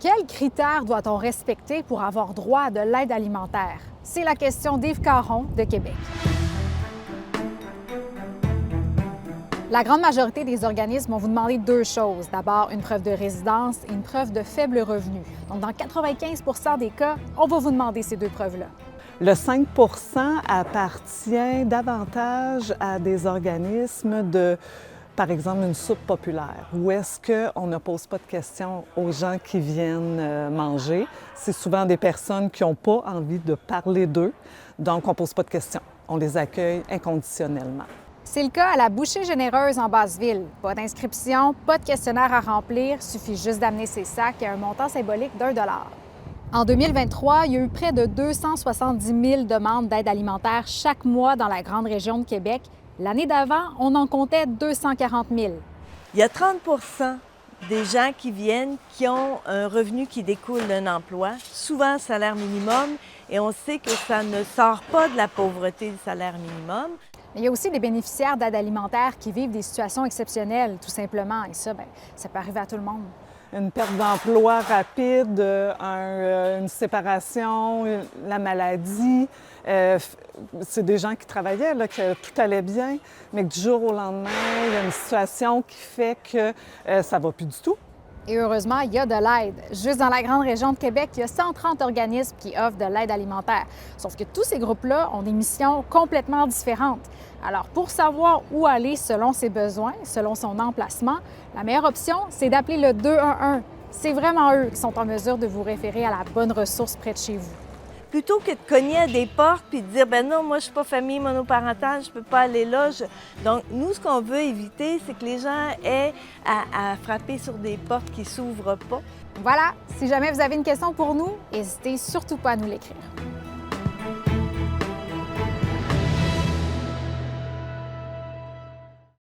Quels critères doit-on respecter pour avoir droit à de l'aide alimentaire? C'est la question d'Yves Caron de Québec. La grande majorité des organismes vont vous demander deux choses. D'abord, une preuve de résidence et une preuve de faible revenu. Donc, dans 95 des cas, on va vous demander ces deux preuves-là. Le 5 appartient davantage à des organismes de, par exemple, une soupe populaire, où est-ce qu'on ne pose pas de questions aux gens qui viennent manger. C'est souvent des personnes qui n'ont pas envie de parler d'eux, donc on ne pose pas de questions. On les accueille inconditionnellement. C'est le cas à la Bouchée Généreuse en Basse-Ville. Pas d'inscription, pas de questionnaire à remplir, suffit juste d'amener ses sacs et un montant symbolique d'1 $. En 2023, il y a eu près de 270 000 demandes d'aide alimentaire chaque mois dans la grande région de Québec. L'année d'avant, on en comptait 240 000. Il y a 30 des gens qui viennent qui ont un revenu qui découle d'un emploi, souvent salaire minimum, et on sait que ça ne sort pas de la pauvreté du salaire minimum. Il y a aussi des bénéficiaires d'aide alimentaire qui vivent des situations exceptionnelles, tout simplement. Et ça, ça peut arriver à tout le monde. Une perte d'emploi rapide, une séparation, la maladie. C'est des gens qui travaillaient, là, que tout allait bien, mais que du jour au lendemain, il y a une situation qui fait que ça ne va plus du tout. Et heureusement, il y a de l'aide. Juste dans la grande région de Québec, il y a 130 organismes qui offrent de l'aide alimentaire. Sauf que tous ces groupes-là ont des missions complètement différentes. Alors, pour savoir où aller selon ses besoins, selon son emplacement, la meilleure option, c'est d'appeler le 211. C'est vraiment eux qui sont en mesure de vous référer à la bonne ressource près de chez vous. Plutôt que de cogner à des portes puis de dire « ben non, moi je suis pas famille monoparentale, je peux pas aller là ». Donc, nous, ce qu'on veut éviter, c'est que les gens aient à frapper sur des portes qui s'ouvrent pas. Voilà, si jamais vous avez une question pour nous, n'hésitez surtout pas à nous l'écrire.